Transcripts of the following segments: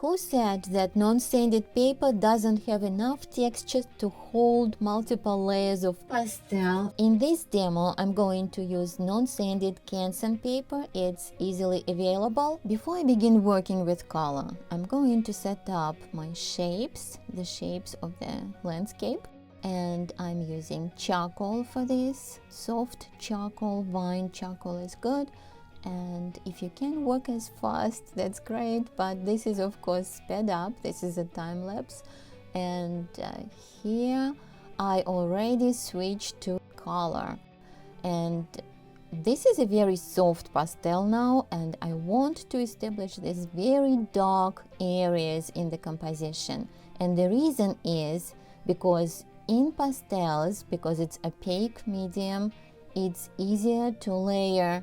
Who said that non-sanded paper doesn't have enough texture to hold multiple layers of pastel? In this demo, I'm going to use non-sanded Canson paper. It's easily available. Before I begin working with color, I'm going to set up my shapes, the shapes of the landscape. And I'm using charcoal for this. Soft charcoal, vine charcoal is good. And if you can work as fast, that's great, but this is of course sped up. This is a time lapse. And here I already switched to color, and this is a very soft pastel now, and I want to establish these very dark areas in the composition. And the reason is because in pastels, because it's opaque medium, it's easier to layer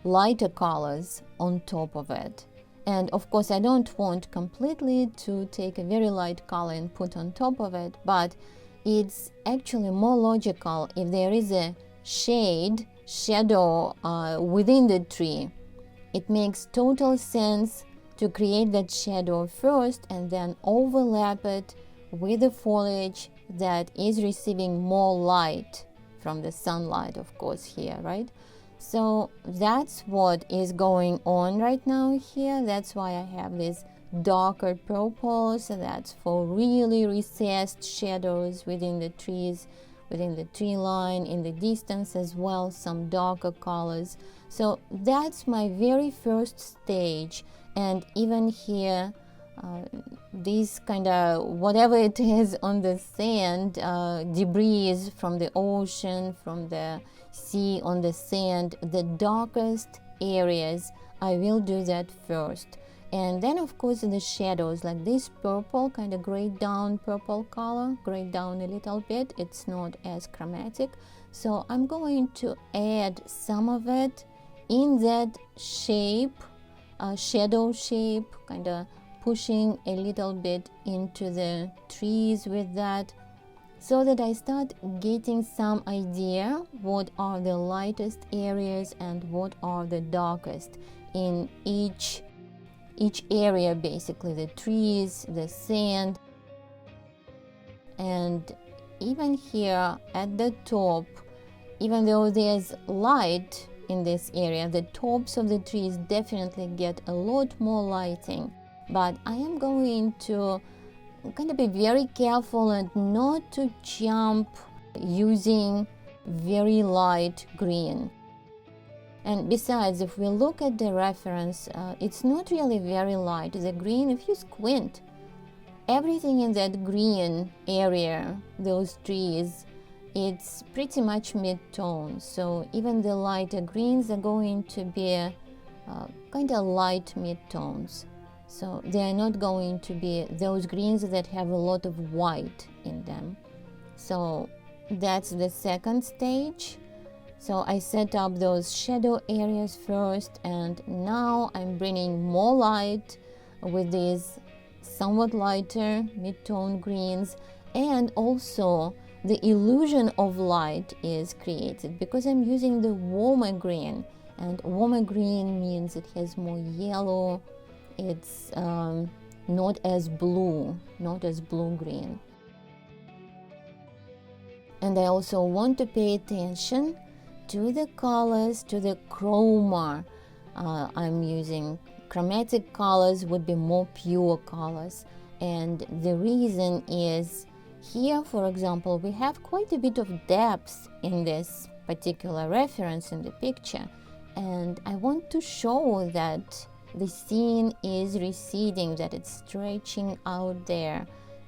lighter colors on top of it. And of course I don't want completely to take a very light color and put on top of it, but it's actually more logical if there is a shadow within the tree. It makes total sense to create that shadow first and then overlap it with the foliage that is receiving more light from the sunlight, of course, here, right? So that's what is going on right now here. That's why I have these darker purples. So that's for really recessed shadows within the trees, within the tree line, in the distance as well, some darker colors. So that's my very first stage. And even here, these kind of whatever it is on the sand, debris from the ocean, from the sea on the sand, the darkest areas, I will do that first. And then of course the shadows, like this purple, kind of grayed down purple color, grayed down a little bit, it's not as chromatic, so I'm going to add some of it in that shape, shadow shape, kind of pushing a little bit into the trees with that, so that I start getting some idea what are the lightest areas and what are the darkest in each area, basically the trees, the sand. And even here at the top, even though there's light in this area, the tops of the trees definitely get a lot more lighting. But I am going to kind of be very careful and not to jump using very light green. And besides, if we look at the reference, it's not really very light. The green, if you squint, everything in that green area, those trees, it's pretty much mid-tone. So even the lighter greens are going to be kind of light mid-tones. So they are not going to be those greens that have a lot of white in them. So that's the second stage. So I set up those shadow areas first, and now I'm bringing more light with these somewhat lighter mid-tone greens, and also the illusion of light is created because I'm using the warmer green, and warmer green means it has more yellow. It's not as blue green. And I also want to pay attention to the colors, to the chroma. I'm using chromatic colors, would be more pure colors. And the reason is here, for example, we have quite a bit of depth in this particular reference in the picture. And I want to show that the scene is receding, that it's stretching out there,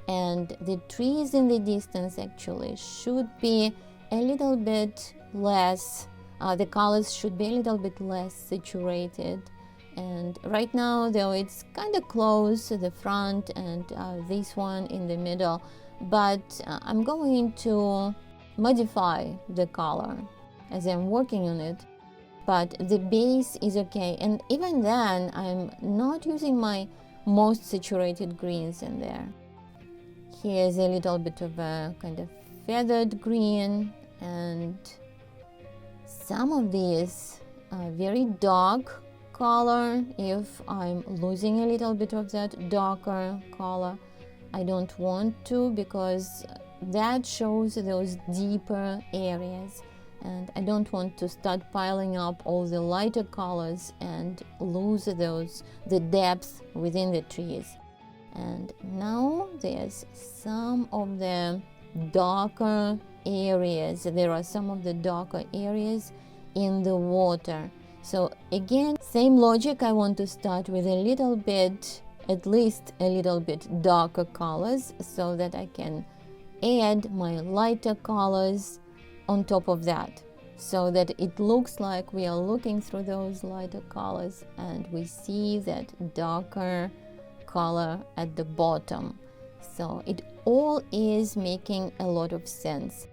and the trees in the distance actually should be a little bit less, the colors should be a little bit less saturated. And right now, though, it's kind of close to the front and this one in the middle, but I'm going to modify the color as I'm working on it. But the base is okay, and even then I'm not using my most saturated greens in there. Here's a little bit of a kind of feathered green, and some of these very dark color if I'm losing a little bit of that darker color. I don't want to, because that shows those deeper areas, and I don't want to start piling up all the lighter colors and lose the depth within the trees. And now there's some of the darker areas. There are some of the darker areas in the water. So again, same logic. I want to start with a little bit, at least a little bit darker colors, so that I can add my lighter colors on top of that, so that it looks like we are looking through those lighter colors and we see that darker color at the bottom. So it all is making a lot of sense.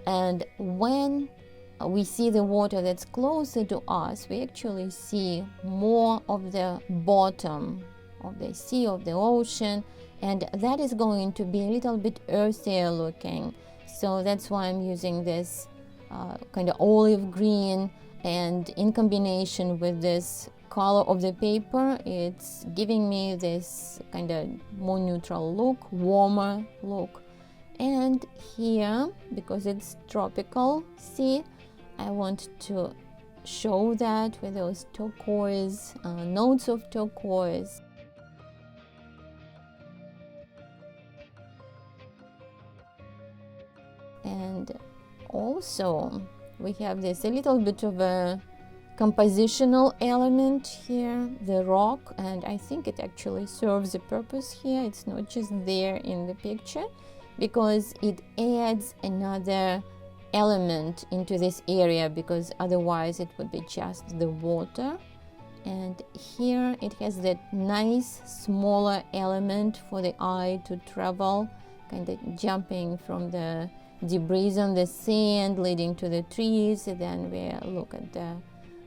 And when we see the water that's closer to us, we actually see more of the bottom of the sea, of the ocean, and that is going to be a little bit earthier looking. So that's why I'm using this kind of olive green, and in combination with this color of the paper, it's giving me this kind of more neutral look, warmer look. And here, because it's tropical sea, I want to show that with those turquoise, notes of turquoise. And also we have this a little bit of a compositional element here, the rock, and I think it actually serves a purpose here. It's not just there in the picture, because it adds another element into this area, because otherwise it would be just the water. And here it has that nice smaller element for the eye to travel, kind of jumping from the debris on the sand leading to the trees, and then we look at the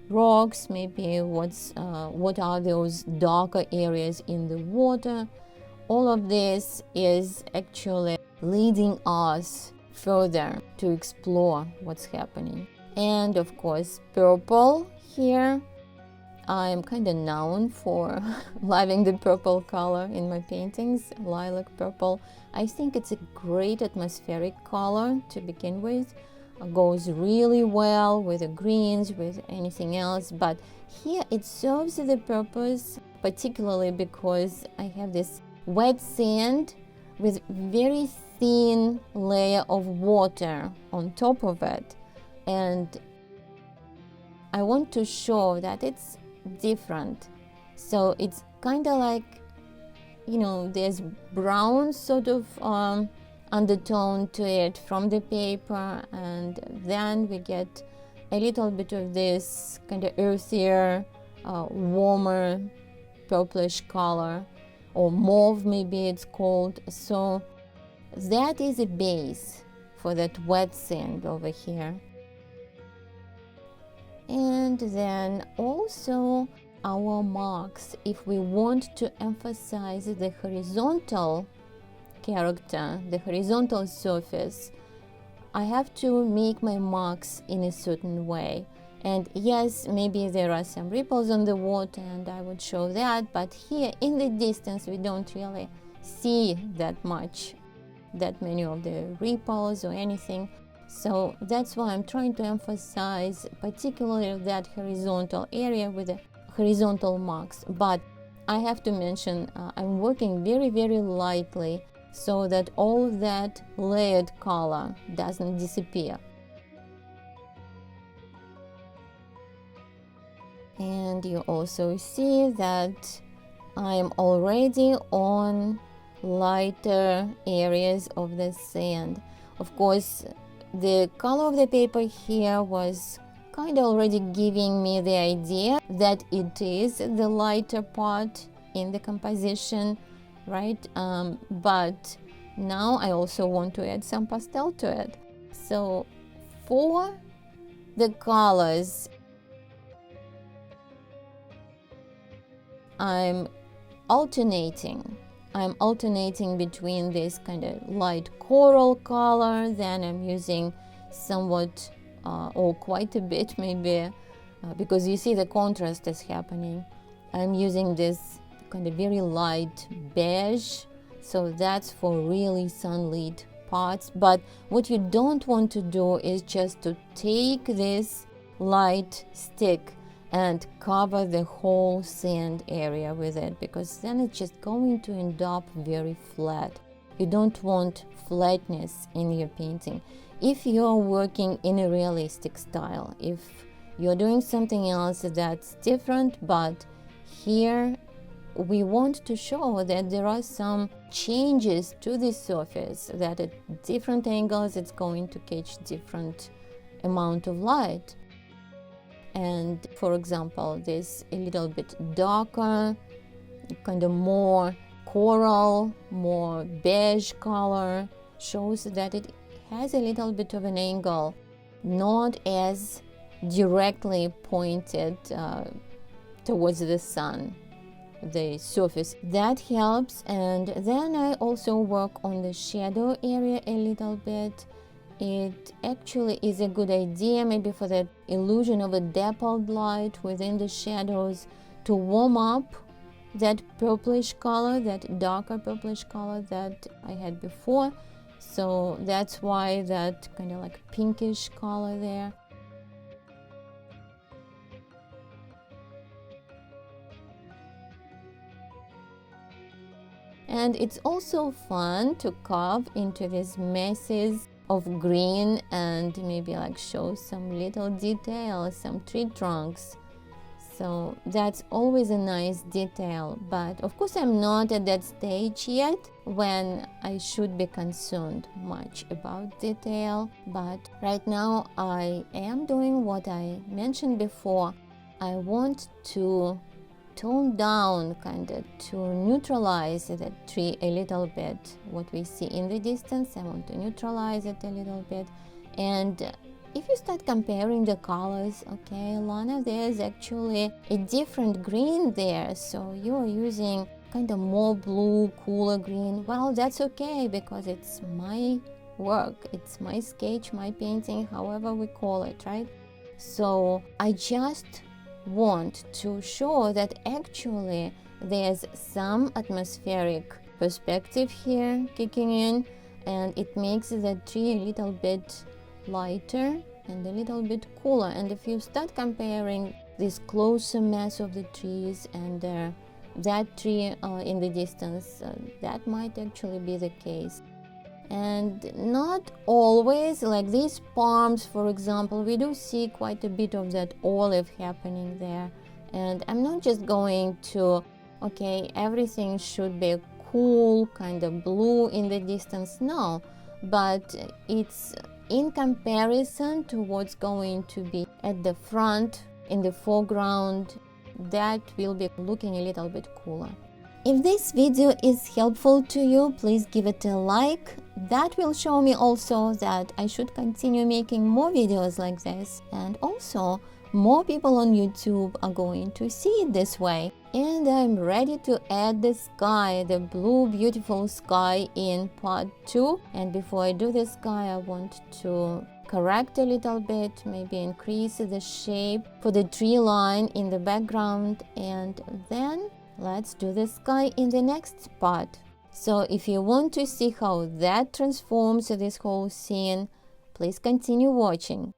rocks, maybe what are those darker areas in the water. All of this is actually leading us further to explore what's happening. And of course, purple here. I'm kind of known for loving the purple color in my paintings, lilac purple. I think it's a great atmospheric color to begin with. It goes really well with the greens, with anything else, but here it serves the purpose, particularly because I have this wet sand with very thin layer of water on top of it, and I want to show that it's different. So it's kind of like, you know, there's brown sort of undertone to it from the paper, and then we get a little bit of this kind of earthier, warmer purplish color, or mauve maybe it's called. So that is a base for that wet sand over here. And then also our marks, if we want to emphasize the horizontal character, the horizontal surface, I have to make my marks in a certain way. And yes, maybe there are some ripples on the water, and I would show that, but here in the distance we don't really see that many of the ripples or anything. So that's why I'm trying to emphasize particularly that horizontal area with the horizontal marks. But I have to mention, I'm working very, very lightly so that all that layered color doesn't disappear. And you also see that I'm already on lighter areas of the sand. Of course, the color of the paper here was kind of already giving me the idea that it is the lighter part in the composition, right? But now I also want to add some pastel to it. So for the colors, I'm alternating between this kind of light coral color, then I'm using somewhat or quite a bit maybe because you see the contrast is happening. I'm using this kind of very light beige, so that's for really sunlit parts. But what you don't want to do is just to take this light stick and cover the whole sand area with it, because then it's just going to end up very flat. You don't want flatness in your painting. If you're working in a realistic style, if you're doing something else that's different, but here we want to show that there are some changes to the surface, that at different angles it's going to catch different amount of light. And for example, this a little bit darker, kind of more coral, more beige color shows that it has a little bit of an angle, not as directly pointed towards the sun, the surface. That helps. And then I also work on the shadow area a little bit. It actually is a good idea, maybe for that illusion of a dappled light within the shadows, to warm up that purplish color, that darker purplish color that I had before. So that's why that kind of like pinkish color there. And it's also fun to carve into these messes of green and maybe like show some little details, some tree trunks. So that's always a nice detail. But of course I'm not at that stage yet when I should be concerned much about detail. But right now I am doing what I mentioned before. I want to tone down, kind of to neutralize that tree a little bit. What we see in the distance, I want to neutralize it a little bit. And if you start comparing the colors, okay, Lana, there's actually a different green there, so you're using kind of more blue, cooler green. Well, that's okay, because it's my work, it's my sketch, my painting, however we call it, right? So I just want to show that actually there's some atmospheric perspective here kicking in, and it makes the tree a little bit lighter and a little bit cooler. And if you start comparing this closer mass of the trees and that tree in the distance, that might actually be the case. And not always, like these palms, for example, we do see quite a bit of that olive happening there. And I'm not just going to, okay, everything should be cool, kind of blue in the distance. No, but it's in comparison to what's going to be at the front, in the foreground, that will be looking a little bit cooler. If this video is helpful to you, please give it a like. That will show me also that I should continue making more videos like this, and also more people on YouTube are going to see it this way. And I'm ready to add the sky, the blue beautiful sky, in part 2. And before I do the sky, I want to correct a little bit, maybe increase the shape for the tree line in the background, and then let's do the sky in the next part. So if you want to see how that transforms this whole scene, please continue watching.